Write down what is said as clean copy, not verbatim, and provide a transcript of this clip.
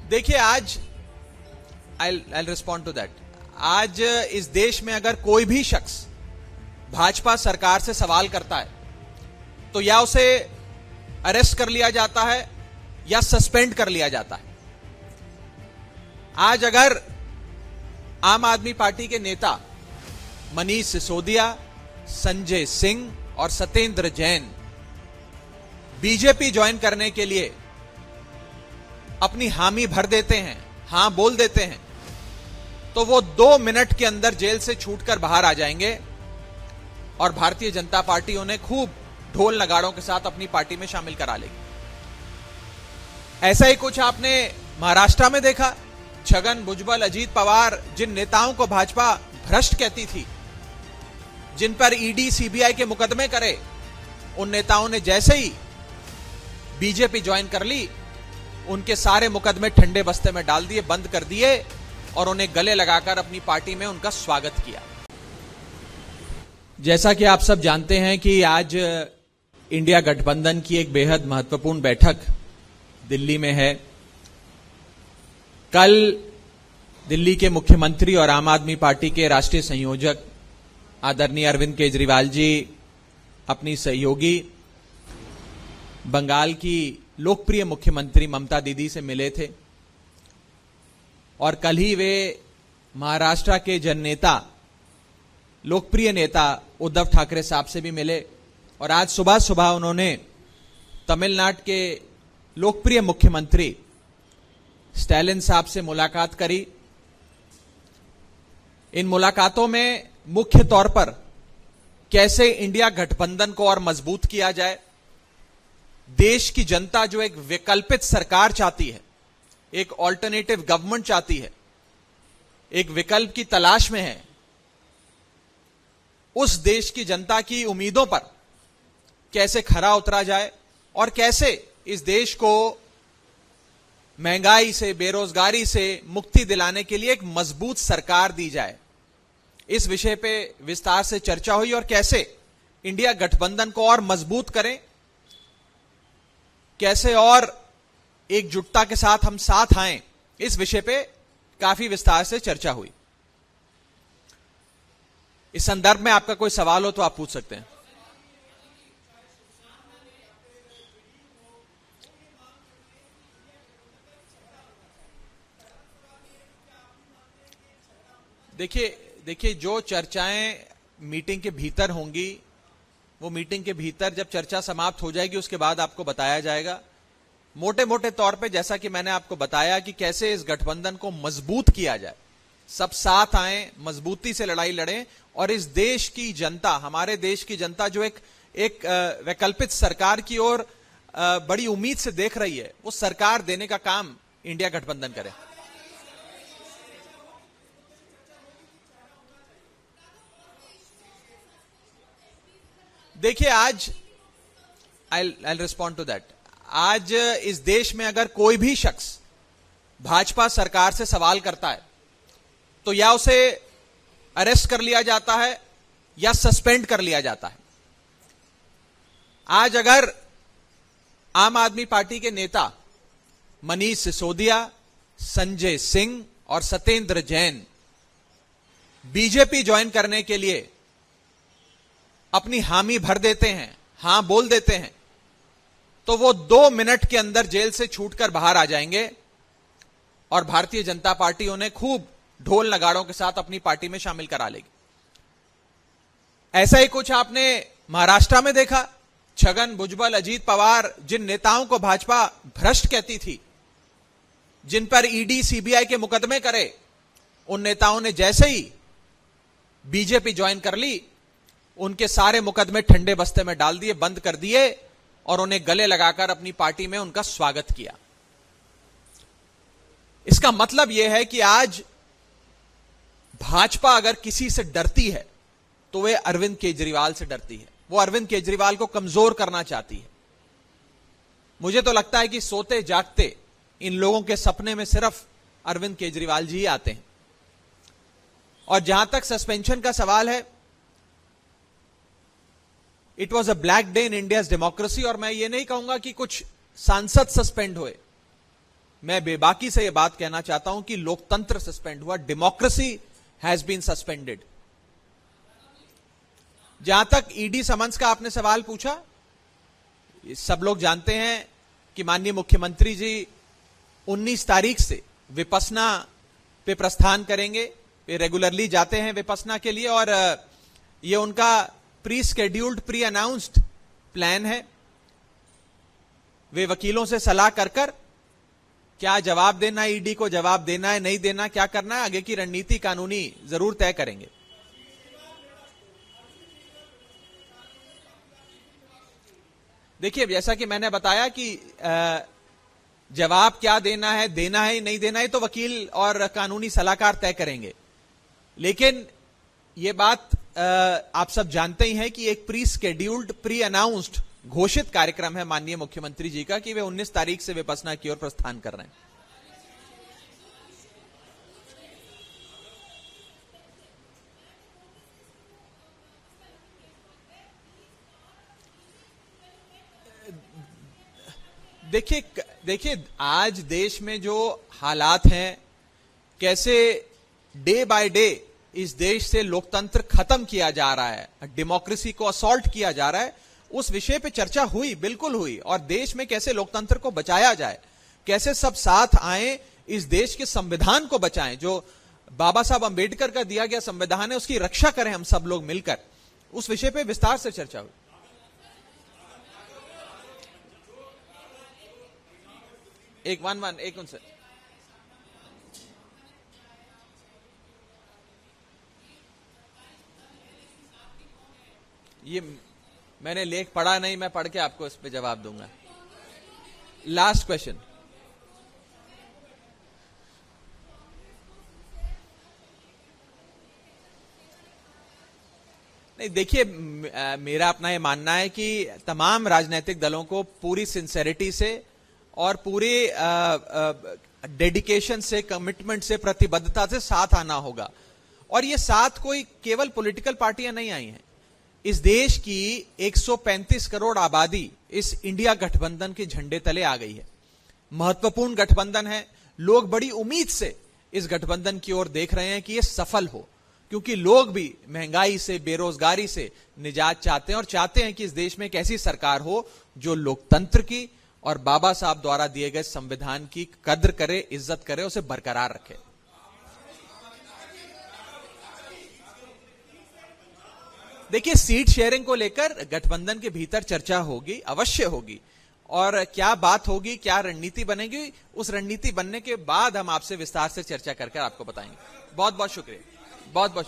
देखिए आज I respond to that. आज इस देश में अगर कोई भी शख्स भाजपा सरकार से सवाल करता है तो या उसे अरेस्ट कर लिया जाता है या सस्पेंड कर लिया जाता है। आज अगर आम आदमी पार्टी के नेता मनीष सिसोदिया, संजय सिंह और सत्येंद्र जैन बीजेपी ज्वाइन करने के लिए अपनी हामी भर देते हैं, हां बोल देते हैं, तो वो 2 मिनट के अंदर जेल से छूटकर बाहर आ जाएंगे और भारतीय जनता पार्टी उन्हें खूब ढोल नगाड़ों के साथ अपनी पार्टी में शामिल करा लेगी। ऐसा ही कुछ आपने महाराष्ट्र में देखा। छगन भुजबल, अजीत पवार, जिन नेताओं को भाजपा भ्रष्ट कहती थी, जिन पर ईडी सीबीआई के मुकदमे करे, उन नेताओं ने जैसे ही बीजेपी ज्वाइन कर ली, उनके सारे मुकदमे ठंडे बस्ते में डाल दिए, बंद कर दिए और उन्हें गले लगाकर अपनी पार्टी में उनका स्वागत किया। जैसा कि आप सब जानते हैं कि आज इंडिया गठबंधन की एक बेहद महत्वपूर्ण बैठक दिल्ली में है। कल दिल्ली के मुख्यमंत्री और आम आदमी पार्टी के राष्ट्रीय संयोजक आदरणीय अरविंद केजरीवाल जी अपनी सहयोगी बंगाल की लोकप्रिय मुख्यमंत्री ममता दीदी से मिले थे और कल ही वे महाराष्ट्र के जननेता, लोकप्रिय नेता उद्धव ठाकरे साहब से भी मिले और आज सुबह सुबह उन्होंने तमिलनाडु के लोकप्रिय मुख्यमंत्री स्टैलिन साहब से मुलाकात करी। इन मुलाकातों में मुख्य तौर पर कैसे इंडिया गठबंधन को और मजबूत किया जाए, देश की जनता जो एक वैकल्पिक सरकार चाहती है, एक ऑल्टरनेटिव गवर्नमेंट चाहती है, एक विकल्प की तलाश में है, उस देश की जनता की उम्मीदों पर कैसे खरा उतरा जाए और कैसे इस देश को महंगाई से, बेरोजगारी से मुक्ति दिलाने के लिए एक मजबूत सरकार दी जाए। इस विषय पे विस्तार से चर्चा हुई और कैसे इंडिया गठबंधन को और मजबूत करें, कैसे और एकजुटता के साथ हम साथ आएं, इस विषय पे काफी विस्तार से चर्चा हुई। इस संदर्भ में आपका कोई सवाल हो तो आप पूछ सकते हैं। देखिए जो चर्चाएं मीटिंग के भीतर होंगी, वो मीटिंग के भीतर जब चर्चा समाप्त हो जाएगी उसके बाद आपको बताया जाएगा। मोटे मोटे तौर पे जैसा कि मैंने आपको बताया कि कैसे इस गठबंधन को मजबूत किया जाए, सब साथ आएं, मजबूती से लड़ाई लड़ें और इस देश की जनता, हमारे देश की जनता जो एक वैकल्पिक सरकार की ओर बड़ी उम्मीद से देख रही है, वो सरकार देने का काम इंडिया गठबंधन करे। देखिए आज आई रिस्पॉन्ड टू दैट। आज इस देश में अगर कोई भी शख्स भाजपा सरकार से सवाल करता है तो या उसे अरेस्ट कर लिया जाता है या सस्पेंड कर लिया जाता है। आज अगर आम आदमी पार्टी के नेता मनीष सिसोदिया, संजय सिंह और सत्येंद्र जैन बीजेपी ज्वाइन करने के लिए अपनी हामी भर देते हैं, हां बोल देते हैं, तो वो 2 मिनट के अंदर जेल से छूटकर बाहर आ जाएंगे और भारतीय जनता पार्टी उन्हें खूब ढोल नगाड़ों के साथ अपनी पार्टी में शामिल करा लेगी। ऐसा ही कुछ आपने महाराष्ट्र में देखा। छगन भुजबल, अजीत पवार, जिन नेताओं को भाजपा भ्रष्ट कहती थी, जिन पर ईडी सीबीआई के मुकदमे करे, उन नेताओं ने जैसे ही बीजेपी ज्वाइन कर ली, उनके सारे मुकदमे ठंडे बस्ते में डाल दिए, बंद कर दिए और उन्हें गले लगाकर अपनी पार्टी में उनका स्वागत किया। इसका मतलब यह है कि आज भाजपा अगर किसी से डरती है तो वे अरविंद केजरीवाल से डरती है। वो अरविंद केजरीवाल को कमजोर करना चाहती है। मुझे तो लगता है कि सोते जागते इन लोगों के सपने में सिर्फ अरविंद केजरीवाल जी ही आते हैं। और जहां तक सस्पेंशन का सवाल है, it was a black day in India's democracy. और मैं ये नहीं कहूंगा कि कुछ सांसद सस्पेंड हुए, मैं बेबाकी से यह बात कहना चाहता हूं कि लोकतंत्र सस्पेंड हुआ, डेमोक्रेसी हैज बीन सस्पेंडेड। जहां तक ईडी समन्स का आपने सवाल पूछा, सब लोग जानते हैं कि माननीय मुख्यमंत्री जी 19 तारीख से विपस्सना पे प्रस्थान करेंगे। वे रेगुलरली जाते हैं विपस्सना के लिए और ये उनका pre scheduled, pre announced plan है। वे वकीलों से सलाह कर क्या जवाब देना है, ईडी को जवाब देना है, नहीं देना, क्या करना है, आगे की रणनीति कानूनी जरूर तय करेंगे। देखिए, जैसा कि मैंने बताया कि जवाब क्या देना है नहीं देना है, तो वकील और कानूनी सलाहकार तय करेंगे। लेकिन यह बात आप सब जानते ही हैं कि एक प्री स्केड्यूल्ड, प्री अनाउंस्ड घोषित कार्यक्रम है माननीय मुख्यमंत्री जी का कि वे 19 तारीख से विपस्सना की ओर प्रस्थान कर रहे हैं। देखिए आज देश में जो हालात हैं, कैसे डे बाय डे इस देश से लोकतंत्र खत्म किया जा रहा है, डेमोक्रेसी को असॉल्ट किया जा रहा है, उस विषय पे चर्चा हुई, बिल्कुल हुई। और देश में कैसे लोकतंत्र को बचाया जाए, कैसे सब साथ आए, इस देश के संविधान को बचाएं, जो बाबा साहब अंबेडकर का दिया गया संविधान है, उसकी रक्षा करें हम सब लोग मिलकर, उस विषय पे विस्तार से चर्चा हुई। एक उनसे ये मैंने लेख पढ़ा नहीं, मैं पढ़ के आपको इस पे जवाब दूंगा। Last question. नहीं, देखिए, मेरा अपना ये मानना है कि तमाम राजनीतिक दलों को पूरी सिंसेरिटी से और पूरे डेडिकेशन से, कमिटमेंट से, प्रतिबद्धता से साथ आना होगा। और ये साथ कोई केवल पॉलिटिकल पार्टियां नहीं आई हैं। इस देश की 135 करोड़ आबादी इस इंडिया गठबंधन के झंडे तले आ गई है। महत्वपूर्ण गठबंधन है। लोग बड़ी उम्मीद से इस गठबंधन की ओर देख रहे हैं कि यह सफल हो, क्योंकि लोग भी महंगाई से, बेरोजगारी से निजात चाहते हैं और चाहते हैं कि इस देश में एक ऐसी सरकार हो जो लोकतंत्र की और बाबा साहब द्वारा दिए गए संविधान की कद्र करे, इज्जत करे, उसे बरकरार रखे। देखिए, सीट शेयरिंग को लेकर गठबंधन के भीतर चर्चा होगी, अवश्य होगी, और क्या बात होगी, क्या रणनीति बनेगी, उस रणनीति बनने के बाद हम आपसे विस्तार से चर्चा करके आपको बताएंगे। बहुत बहुत शुक्रिया। बहुत बहुत